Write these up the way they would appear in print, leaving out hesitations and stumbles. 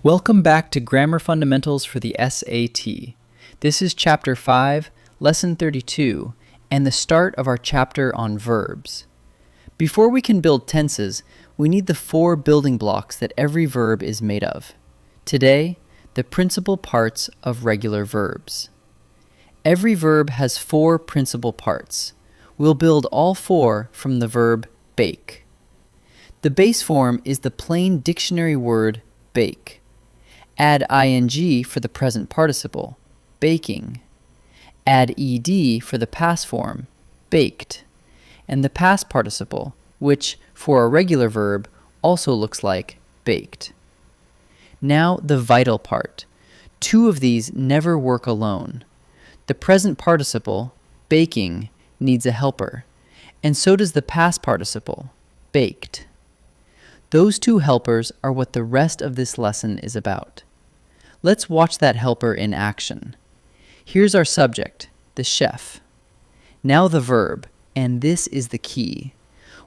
Welcome back to Grammar Fundamentals for the SAT. This is Chapter 5, Lesson 32, and the start of our chapter on verbs. Before we can build tenses, we need the four building blocks that every verb is made of. Today, the principal parts of regular verbs. Every verb has four principal parts. We'll build all four from the verb bake. The base form is the plain dictionary word bake. Add ing for the present participle, baking. Add ed for the past form, baked. And the past participle, which, for a regular verb, also looks like baked. Now the vital part. Two of these never work alone. The present participle, baking, needs a helper, and so does the past participle, baked. Those two helpers are what the rest of this lesson is about. Let's watch that helper in action. Here's our subject, the chef. Now the verb, and this is the key.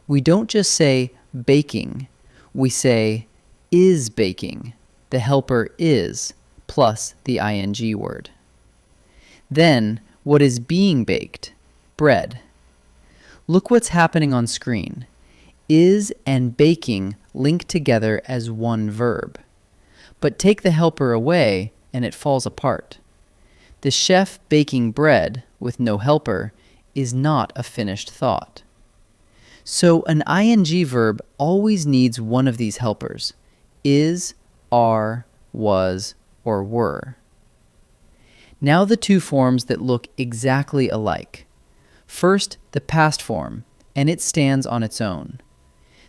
We don't just say baking, we say is baking. The helper is, plus the ing word. Then, what is being baked? Bread. Look what's happening on screen. Is and baking link together as one verb. But take the helper away and it falls apart. The chef baking bread with no helper is not a finished thought. So an ing verb always needs one of these helpers: is, are, was, or were. Now the two forms that look exactly alike. First, the past form, and it stands on its own.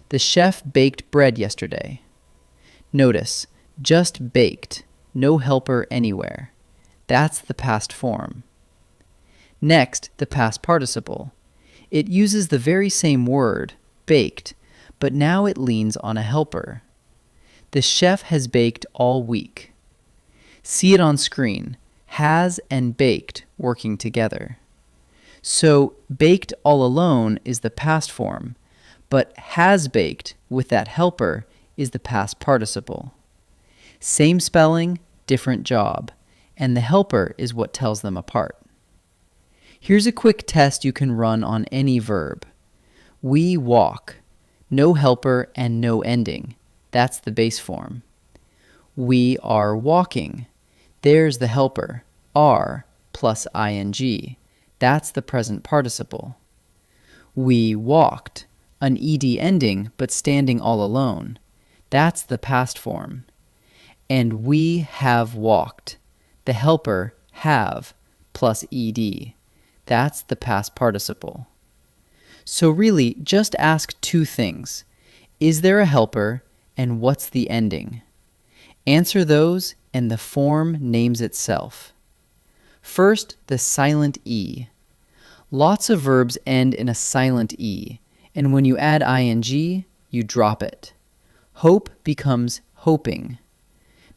The chef baked bread yesterday. Notice, just baked, no helper anywhere. That's the past form. Next, the past participle. It uses the very same word, baked, but now it leans on a helper. The chef has baked all week. See it on screen, has and baked working together. So, baked all alone is the past form, but has baked with that helper is the past participle. Same spelling, different job, and the helper is what tells them apart. Here's a quick test you can run on any verb. We walk. No helper and no ending. That's the base form. We are walking. There's the helper, are, plus ing. That's the present participle. We walked. An ed ending, but standing all alone. That's the past form. And we have walked. The helper, have, plus ed. That's the past participle. So really, just ask two things. Is there a helper, and what's the ending? Answer those, and the form names itself. First, the silent e. Lots of verbs end in a silent e. And when you add ing, you drop it. Hope becomes hoping.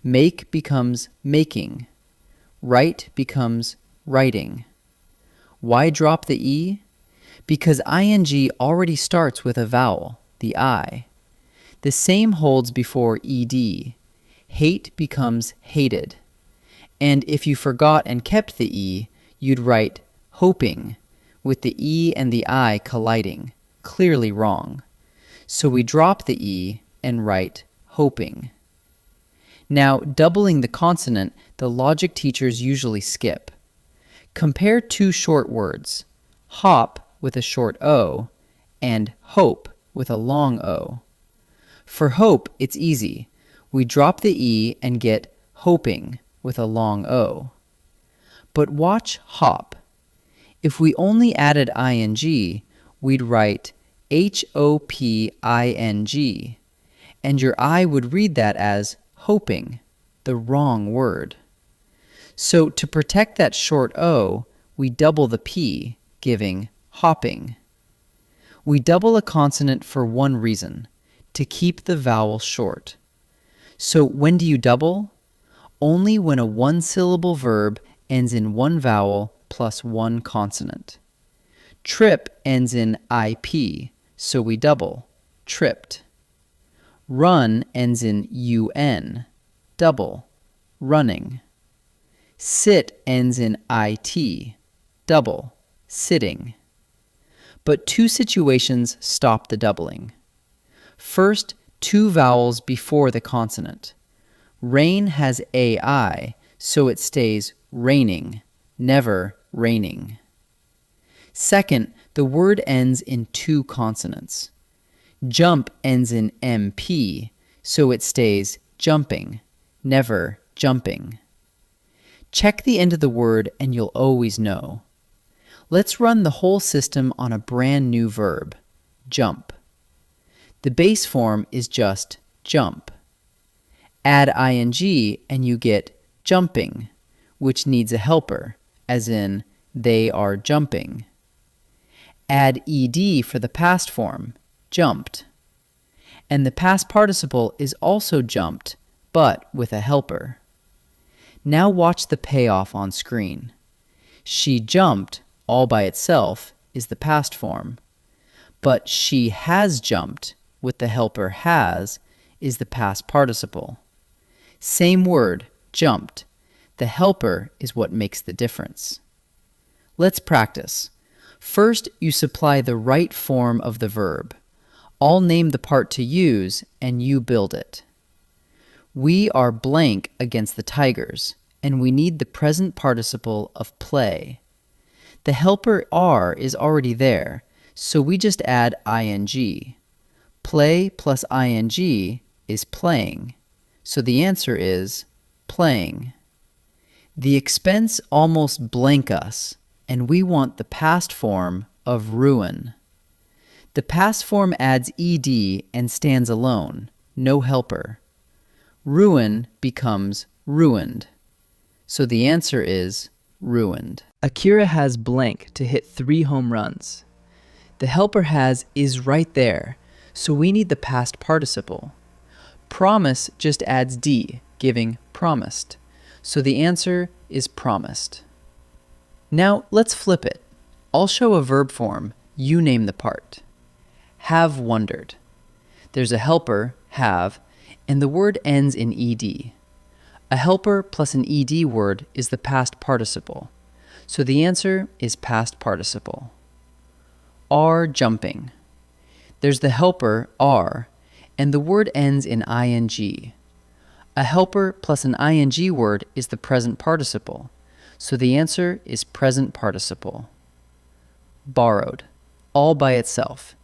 Make becomes making. Write becomes writing. Why drop the e? Because ing already starts with a vowel, the I. The same holds before ed. Hate becomes hated. And if you forgot and kept the e, you'd write hoping, with the e and the I colliding. Clearly wrong. So we drop the e and write hoping. Now, doubling the consonant, the logic teachers usually skip. Compare two short words, hop with a short o and hope with a long o. For hope, it's easy. We drop the e and get hoping with a long o. But watch hop. If we only added ing, we'd write hoping, and your I would read that as hoping, the wrong word. So to protect that short o, we double the p, giving hopping. We double a consonant for one reason, to keep the vowel short. So when do you double? Only when a one-syllable verb ends in one vowel plus one consonant. Trip ends in ip, so we double, tripped. Run ends in un, double, running. Sit ends in it, double, sitting. But two situations stop the doubling. First, two vowels before the consonant. Rain has AI, so it stays raining, never raining. Second, the word ends in two consonants. Jump ends in MP, so it stays jumping, never jumping. Check the end of the word and you'll always know. Let's run the whole system on a brand new verb, jump. The base form is just jump. Add ing and you get jumping, which needs a helper, as in they are jumping. Add ed for the past form, jumped. And the past participle is also jumped, but with a helper. Now watch the payoff on screen. She jumped, all by itself, is the past form. But she has jumped, with the helper has, is the past participle. Same word, jumped. The helper is what makes the difference. Let's practice. First, you supply the right form of the verb. I'll name the part to use, and you build it. We are blank against the Tigers, and we need the present participle of play. The helper are is already there, so we just add ing. Play plus ing is playing, so the answer is playing. The expense almost blank us, and we want the past form of ruin. The past form adds ed and stands alone, no helper. Ruin becomes ruined, so the answer is ruined. Akira has blank to hit 3 home runs. The helper has is right there, so we need the past participle. Promise just adds d, giving promised, so the answer is promised. Now let's flip it. I'll show a verb form, you name the part. Have wondered. There's a helper, have, and the word ends in ed. A helper plus an ed word is the past participle, so the answer is past participle. Are jumping. There's the helper, are, and the word ends in ing. A helper plus an ing word is the present participle, so the answer is present participle. Borrowed, all by itself.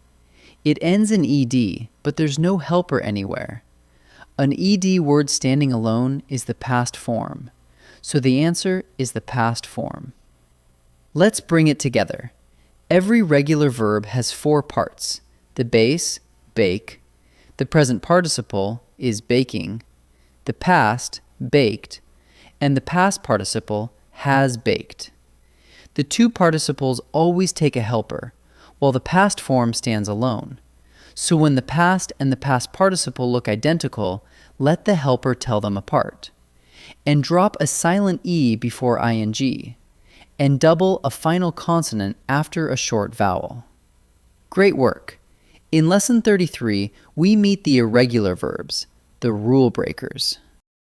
It ends in ed, but there's no helper anywhere. An ed word standing alone is the past form, so the answer is the past form. Let's bring it together. Every regular verb has 4 parts. The base, bake. The present participle is baking. The past, baked. And the past participle, has baked. The 2 participles always take a helper, while the past form stands alone. So when the past and the past participle look identical, let the helper tell them apart. And drop a silent e before ing. And double a final consonant after a short vowel. Great work! In Lesson 33, we meet the irregular verbs, the rule breakers.